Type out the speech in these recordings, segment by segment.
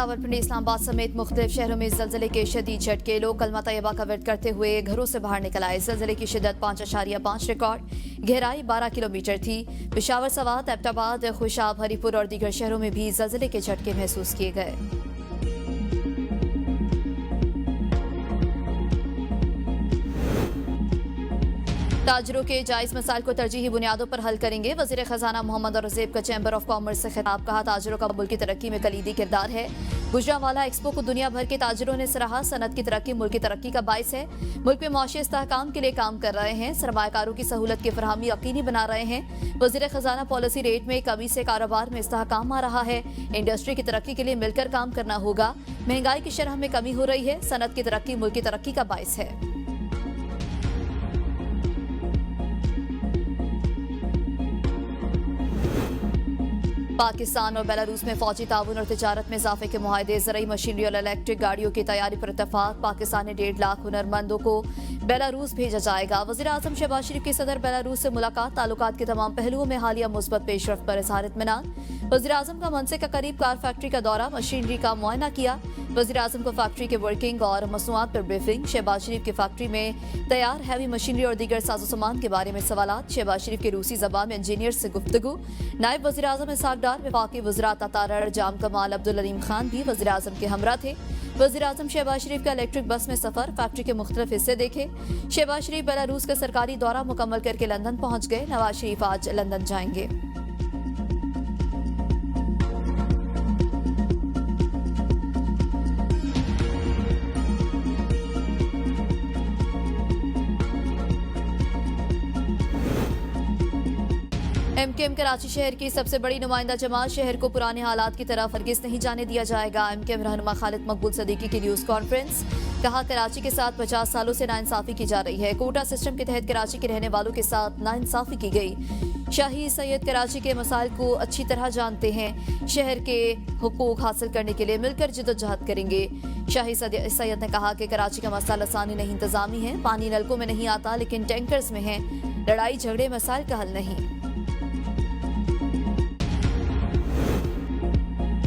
रावलपिंडी, इस्लामाबाद समेत मुख्तलिफ शहरों में जल्जले के शदीद झटके। लोग कलमा तैयबा का विर्द करते हुए घरों से बाहर निकल आए। जल्जले की शिद्दत 5.5 रिकॉर्ड, गहराई 12 किलोमीटर थी। पेशावर, सवात, एबटाबाद, खुशाब, हरीपुर और दीगर शहरों में भी जल्जले के झटके महसूस किए गए। ताजरों के जायज मसाइल को तरजीही बुनियादों पर हल करेंगे। वजीर खजाना मोहम्मद औरंगजेब का चैम्बर ऑफ कॉमर्स से खिताब। कहा, ताजरों का मुल्क की तरक्की में कलीदी किरदार है। गुजरांवाला एक्सपो को दुनिया भर के ताजरों ने सराहा। सनत की तरक्की मुल्क की तरक्की का बाइस है। मुल्क में मुआशी इस्तेहकाम के लिए काम कर रहे हैं। सरमायाकारों की सहूलत की फरहमी यकीनी बना रहे हैं। वजीर खजाना पॉलिसी रेट में कमी से कारोबार में इस्तेहकाम आ रहा है। इंडस्ट्री की तरक्की के लिए मिलकर काम करना होगा। महंगाई की शरह में कमी हो रही है। सनत की तरक्की मुल्क की तरक्की का बाइस है। पाकिस्तान और बेलारूस में फौजी ताउन और तिजारत में इजाफे के मुआहदे। ज़रूरी मशीनरी और इलेक्ट्रिक गाड़ियों की तैयारी पर इत्तफाक। पाकिस्तान ने 1.5 लाख हुनरमंदों को बेलारूस भेजा जाएगा। वज़ीर आज़म शहबाज शरीफ की सदर बेलारूस से मुलाकात। ताल्लुकात के तमाम पहलुओं में हालिया मुस्बत पेशरफ्त पर इज़हार इत्मीनान। वज़ीर आज़म का मनसे का करीब कार फैक्ट्री का दौरा, मशीनरी का मुआयना किया। वज़ीर आज़म को फैक्ट्री के वर्किंग और मसनूआत पर ब्रीफिंग। शहबाज शरीफ की फैक्ट्री में तैयार हैवी मशीनरी और दीगर साजो सामान के बारे में सवालात। शहबाज शरीफ के रूसी ज़बान में इंजीनियर से गुफ्तगू। नायब वज़ीर आज़म इसहाक डार, वफाकी वज़रा तातारड़ जाम कमाल अब्दुल अलीम खान भी वज़ीर आज़म के हमरा थे। वज़ीर आज़म शहबाज शरीफ का इलेक्ट्रिक बस में सफर, फैक्ट्री के मुख्तलिफ हिस्से देखे। शहबाज शरीफ बेलारूस का सरकारी दौरा मुकम्मल करके लंदन पहुंच गए। नवाज शरीफ आज लंदन जाएंगे। एमकेएम कराची शहर की सबसे बड़ी नुमाइंदा जमात। शहर को पुराने हालात की तरफ हरगिज नहीं जाने दिया जाएगा। एमकेएम रहनुमा खालिद मकबूल सदीकी की न्यूज कॉन्फ्रेंस। कहा, कराची के साथ 50 सालों से नाइंसाफी की जा रही है। कोटा सिस्टम के तहत कराची के रहने वालों के साथ नाइंसाफी की गई। शाही सैयद कराची के मसाइल को अच्छी तरह जानते हैं। शहर के हुकूक हासिल करने के लिए मिलकर जिद्दोजहद करेंगे। शाही सैयद ने कहा कि कराची का मसला लसानी नहीं, इंतजामी है। पानी नलकों में नहीं आता लेकिन टैंकर्स में है। लड़ाई झगड़े मसाइल का हल नहीं।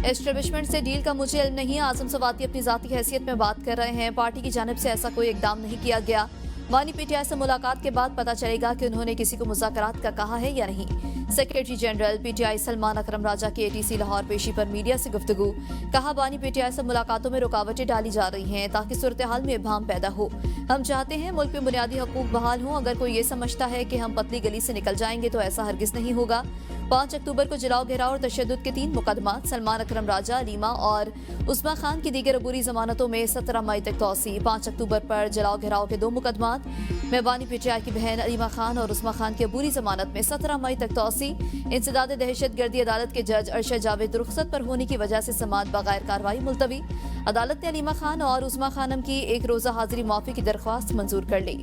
एस्टेब्लिशमेंट से डील का मुझे इल्म नहीं। आजम सवाती अपनी जाती हैसियत में बात कर रहे हैं। पार्टी की जानिब से ऐसा कोई इकदाम नहीं किया गया। वानी पीटीआई से मुलाकात के बाद पता चलेगा कि उन्होंने किसी को मुज़ाकरात का कहा है या नहीं। सेक्रेटरी जनरल पीटीआई सलमान अकरम राजा की एटीसी लाहौर पेशी पर मीडिया से गुफ्तगू। कहा, बानी पीटीआई से मुलाकातों में रुकावटें डाली जा रही हैं ताकि सूरत हाल में इबहम पैदा हो। हम चाहते हैं मुल्क में बुनियादी हकूक बहाल हों। अगर कोई ये समझता है कि हम पतली गली से निकल जाएंगे तो ऐसा हरगिज नहीं होगा। 5 अक्टूबर को जलाओ घेराव और तशद्दुद के 3 मुकदमात। सलमान अकरम राजा, अलीमा और उस्मा खान की दीगर अबूरी जमानतों में 17 मई तक तौसी। 5 अक्टूबर पर जलाओ घेराव के 2 मुकदमात में बानी पीटीआई की बहन अलीमा खान और उस्मा खान की अबूरी जमानत में 17 मई तक तौसी। इंसदाद दहशत गर्दी अदालत के जज अरशद जावेद रुखसत पर होने की वजह से समात बगैर कार्रवाई मुलतवी। अदालत ने अलीमा खान और उस्मा खानम की 1 रोजा हाजिरी माफी की दरख्वास्त मंजूर कर ली।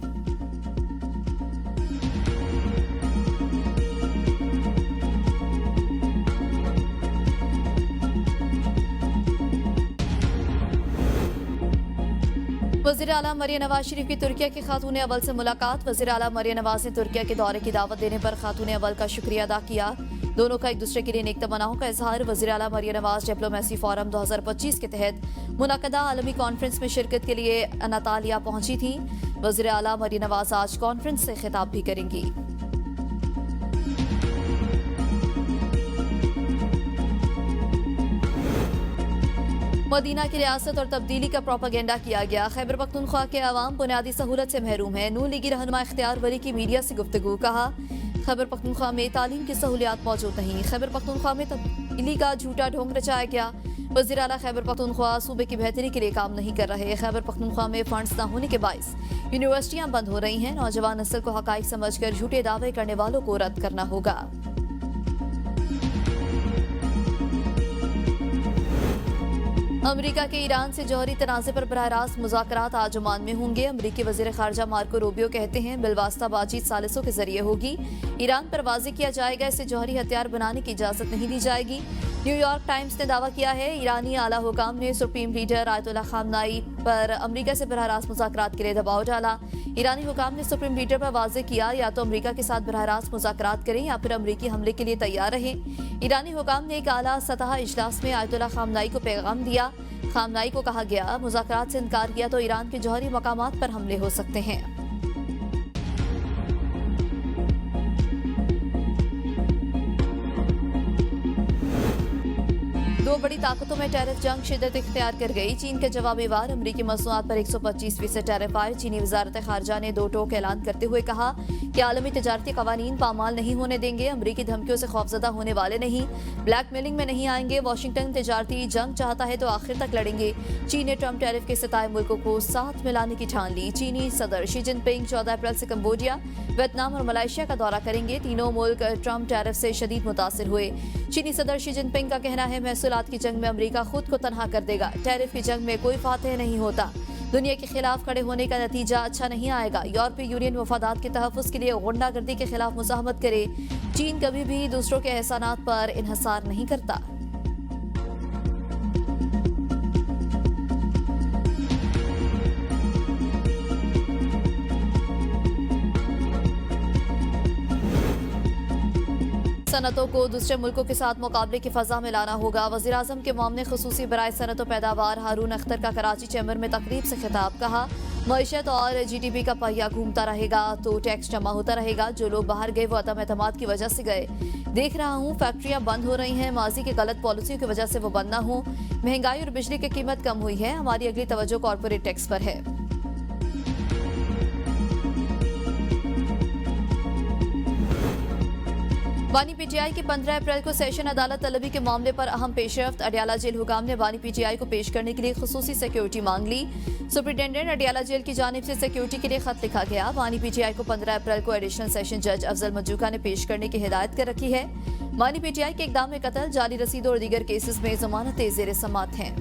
वज़ीर आला मरियम नवाज शरीफ की तुर्किया की खातून अव्वल से मुलाकात। वज़ीर आला मरियम नवाज ने तुर्किया के दौरे की दावत देने पर खातून अव्वल का शुक्रिया अदा किया। दोनों का एक दूसरे के लिए नेक तमन्नाओं का इजहार। वज़ीर आला मरियम नवाज डिप्लोमेसी फोरम 2025 के तहत मुनक़दा आलमी कॉन्फ्रेंस में शिरकत के लिए अनातालिया पहुंची थी। वज़ीर आला मरियम नवाज आज कॉन्फ्रेंस से खिताब भी करेंगी। मदीना की रियासत और तब्दीली का प्रोपागेंडा किया गया। खैबर पख्तूनख्वा के अवाम बुनियादी सहूलत से महरूम है। नून लीगी रहनुमा इख्तियार वली की मीडिया से गुफ्तगू। कहा, खैबर पख्तूनख्वा में तालीम की सहूलियात मौजूद नहीं। खैबर पख्तूनख्वा में तब्दीली का झूठा ढोंग रचाया गया। वज़ीर आला खैबर पख्तूनख्वा सूबे की बेहतरी के लिए काम नहीं कर रहे। खैबर पख्तूनख्वा में फंड्स न होने के बाइस यूनिवर्सिटियां बंद हो रही हैं। नौजवान नस्ल को हकाइक समझकर झूठे दावे करने वालों को रद्द करना होगा। अमरीका के ईरान से जौहरी तनाज़े पर बराह रास्त मुज़ाकरात आज ओमान में होंगे। अमरीकी वज़ीर ख़ारजा मार्को रूबियो कहते हैं बिलवास्ता बातचीत सालिसों के जरिए होगी। ईरान पर वाज़ेह किया जाएगा इसे जौहरी हथियार बनाने की इजाज़त नहीं दी जाएगी। न्यूयॉर्क टाइम्स ने दावा किया है ईरानी आला हुकाम ने सुप्रीम लीडर आयतुल्लाह खामनाई पर अमरीका से बराह रास्त मुज़ाकरात के लिए दबाव डाला। ईरानी हुकाम ने सुप्रीम लीडर पर वाज़ेह किया या तो अमरीका के साथ बराह रास्त मुज़ाकरात करें या फिर अमरीकी हमले के लिए तैयार रहें। ईरानी हुकाम ने एक आला सतह इजलास में आयतुल्लाह खामनाई को पैगाम दिया। खामनाई को कहा गया, मुज़ाकरात से इनकार किया तो ईरान के जौहरी मकामात पर हमले हो सकते हैं। दो बड़ी ताकतों में टैरिफ जंग शिद्दत इख्तियार कर गई। चीन के जवाबी वार अमरीकी मसनूआत पर 125% टैरिफ आए। चीनी वजारत खारजा ने दो टोक ऐलान करते हुए कहा कि आलमी तजारती कवानीन पामाल नहीं होने देंगे। अमरीकी धमकियों से खौफजदा होने वाले नहीं, ब्लैकमेलिंग में नहीं आएंगे। वाशिंगटन तजारती जंग चाहता है तो आखिर तक लड़ेंगे। चीन ने ट्रंप टैरिफ के सताए मुल्कों को साथ मिलाने की ठान ली। चीनी सदर शी जिनपिंग 14 अप्रैल से कंबोडिया, वियतनाम और मलेशिया का दौरा करेंगे। तीनों मुल्क ट्रंप टैरिफ से शदीद मुतासिर हुए। चीनी सदर शी जिनपिंग का कहना है, महसूलात की जंग में अमरीका खुद को तनहा कर देगा। टैरिफ की जंग में कोई फातेह नहीं होता। दुनिया के खिलाफ खड़े होने का नतीजा अच्छा नहीं आएगा। यूरोपीय यूनियन मफादात के तहफ़्फ़ुज़ के लिए गुंडागर्दी के खिलाफ मुज़ाहमत करे। चीन कभी भी दूसरों के एहसानात पर इन्हिसार नहीं करता। सनतों को दूसरे मुल्कों के साथ मुकाबले की फजा में लाना होगा। वज़ीर आज़म के मामले खुसूसी बराए सनत और पैदावार हारून अख्तर का कराची चैम्बर में तकरीब से खिताब। कहा, मईशत और GDP का पहिया घूमता रहेगा तो टैक्स जमा होता रहेगा। जो लोग बाहर गए वो अदम एतमाद की वजह से गए। देख रहा हूँ फैक्ट्रियाँ बंद हो रही हैं, माजी के गलत पॉलिसियों की वजह से वो बंद न हो। महंगाई और बिजली की कीमत कम हुई है। हमारी अगली तवज्जो कॉरपोरेट टैक्स पर है। बानी PTI की 15 अप्रैल को सेशन अदालत तलबी के मामले पर अहम पेशरफ्त। अडियाला जेल हुकाम ने बानी PTI को पेश करने के लिए खुसूसी सिक्योरिटी मांग ली। सुपरिटेंडेंट अडियाला जेल की जानिब से सिक्योरिटी के लिए खत लिखा गया। बानी PTI को 15 अप्रैल को एडिशनल सेशन जज अफजल मजूका ने पेश करने की हिदायत कर रखी है। बानी PTI के इकदाम में कत्ल, जाली रसीदों और दीगर केसेस में जमानतें ज़ेर समाअत हैं।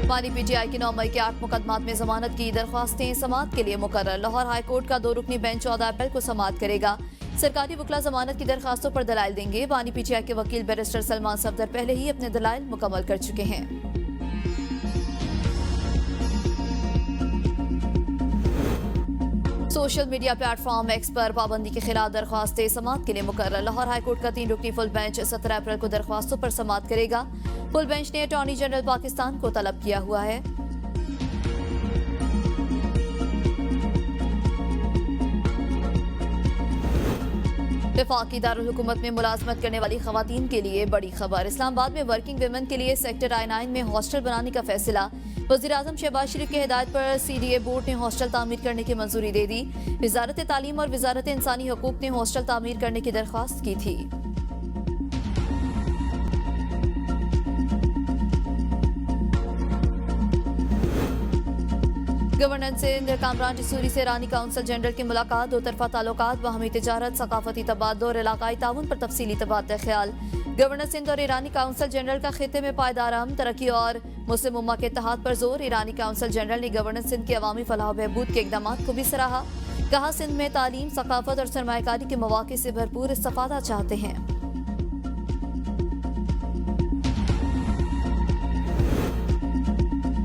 बानी PTI की 9 मई के 8 मुकदमात में जमानत की दरख्वास्तें समाअत के लिए मुकर्रर। लाहौर हाई कोर्ट का 2 रुकनी बेंच 14 अप्रैल को समाअत करेगा। सरकारी वकला जमानत की दरखास्तों पर दलाइल देंगे। बानी PTI के वकील बैरिस्टर सलमान सफदर पहले ही अपने दलाइल मुकम्मल कर चुके हैं। सोशल मीडिया प्लेटफॉर्म एक्स पर पाबंदी के खिलाफ दरख्वास्तें समाअत के लिए मुकर्रर। लाहौर हाई कोर्ट का 3 रुकनी फुल बेंच 17 अप्रैल को दरख्वास्तों पर समाअत करेगा। फुल बेंच ने अटॉर्नी जनरल पाकिस्तान को तलब किया हुआ है। वफाकी दारुल हुकूमत में मुलाजमत करने वाली खवातीन के लिए बड़ी खबर। इस्लामाबाद में वर्किंग वुमेन के लिए सेक्टर I9 में हॉस्टल बनाने का फैसला। वज़ीर आज़म शहबाज शरीफ की हिदायत पर CDA बोर्ड ने हॉस्टल तामीर करने की मंजूरी दे दी। वजारत तालीम और वजारत इंसानी हकूक ने हॉस्टल तामीर करने की दरख्वास्त की थी। गवर्नर सिंध कामरान जसूरी से ईरानी काउंसिल जनरल की मुलाकात। दो तरफा ताल्लुकात, बाहमी तिजारत, सकाफती तबादलों और इलाकाई ताउन पर तफसीली तबादला ख्याल। गवर्नर सिंध और ईरानी काउंसिल जनरल का खिते में पायदार अमन, तरक्की और मुस्लिम उम्मा के इत्तेहाद पर जोर। ईरानी काउंसिल जनरल ने गवर्नर सिंध के अवामी फलाह बहबूद के इकदाम को भी सराहा। कहा, सिंध में तालीम, सकाफत और सरमायाकारी के मौके से भरपूर इस्तिफादा चाहते हैं।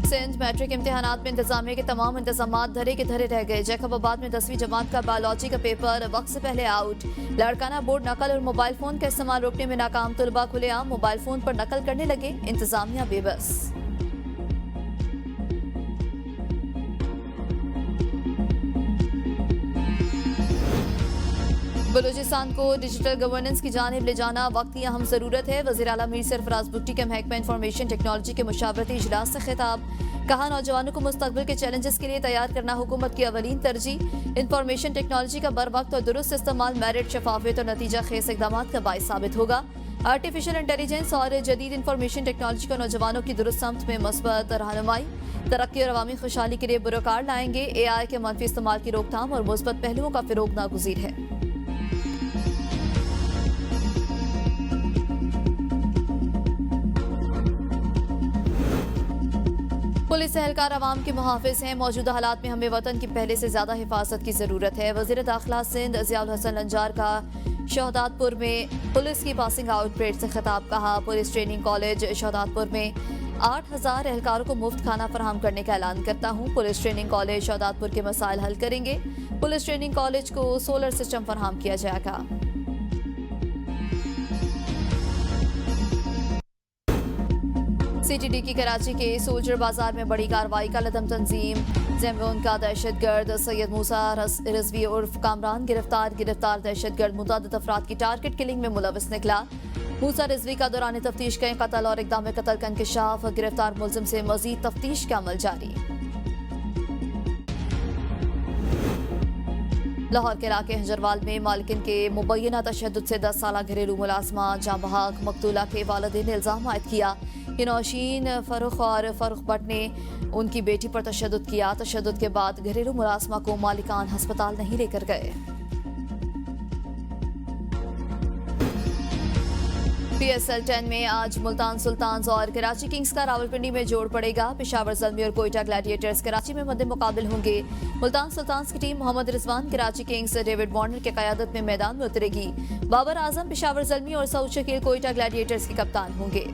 सिंध मैट्रिक इम्तिहानात में इंतजामिया के तमाम इंतजामात धरे के धरे रह गए। जैकबाबाद में 10वीं जमात का बायोलॉजी का पेपर वक्त से पहले आउट। लड़काना बोर्ड नकल और मोबाइल फोन का इस्तेमाल रोकने में नाकाम। तलबा खुलेआम मोबाइल फोन पर नकल करने लगे, इंतजामिया बेबस। बलूचिस्तान को डिजिटल गवर्नेंस की जानिब ले जाना वक्त की अहम जरूरत है। वज़ीर आला मीर सरफराज भुट्टी के महकमा इंफॉर्मेशन टेक्नोलॉजी के मुशावरती इजलास से खिताब। कहा, नौजवानों को मुस्तकबिल के चैलेंजेस के लिए तैयार करना हुकूमत की अवलीन तरजीह। इंफॉर्मेशन टेक्नोलॉजी का बर वक्त और दुरुस्त इस्तेमाल मेरिट, शफाफियत और नतीजा खेज इक़दाम का बाइस साबित होगा। आर्टिफिशियल इंटेलिजेंस और जदीद इंफॉर्मेशन टेक्नोलॉजी को नौजवानों की दुरुस्त समत में मस्बत रहनुमाई, तरक्की और अवामी खुशहाली के लिए बुरकार लाएंगे। AI के मनफी इस्तेमाल की रोकथाम और मुस्बत पहलुओं का फिरोग नागुज़ीर है। पुलिस एहलकार अवाम के मुहाफिज हैं। मौजूदा हालात में हमें वतन की पहले से ज्यादा हिफाजत की जरूरत है। वज़ीर दाखिला सिंध ज़ियाउल हसन लंजार का शहदादपुर में पुलिस की पासिंग आउट परेड से खिताब। कहा, पुलिस ट्रेनिंग कॉलेज शहदादपुर में 8,000 एहलकारों को मुफ्त खाना फराहम करने का ऐलान करता हूं। पुलिस ट्रेनिंग कॉलेज शहदादपुर के मसाइल हल करेंगे। पुलिस ट्रेनिंग कॉलेज को सोलर सिस्टम फराहम किया जाएगा। सीटीडी की कराची के सोल्जर बाजार में बड़ी कार्रवाई का लदम तंजीम जेमरून का दहशतगर्द सैयद मूसा रिजवी उर्फ कामरान गिरफ्तार दहशतगर्द मुतादिद अफराद की टारगेट किलिंग में मुलविस निकला। मूसा रिजवी का दौरान तफ्तीश कई कत्ल और इक़दाम कत्ल का इंकशाफ। गिरफ्तार मुलजिम से मजीद तफ्तीश का अमल जारी। लाहौर के इलाके हजरवाल में मालिकिन के मुबैना तशद्दुद से 10 साल घरेलू मुलाजमा जाँ बहक मकतूला के वालिदैन ने इल्जाम आयद किया कि नौशीन फरुख और फरुख भट्ट ने उनकी बेटी पर तशद्दुद किया। तशद्दुद के बाद घरेलू मुलाजमा को मालिकान अस्पताल नहीं लेकर गए। PSL 10 में आज मुल्तान सुल्तान्स और कराची किंग्स का रावलपिंडी में जोड़ पड़ेगा। पेशावर ज़ल्मी और कोयटा ग्लैडिएटर्स कराची में मद्दे मुकाबिल होंगे। मुल्तान सुल्तान्स की team Mohammad Rizwan Karachi Kings David Warner की क़यादत में मैदान में उतरेगी। बाबर आजम पेशावर ज़ल्मी और सऊद शकील कोयटा ग्लैडिएटर्स के कप्तान होंगे।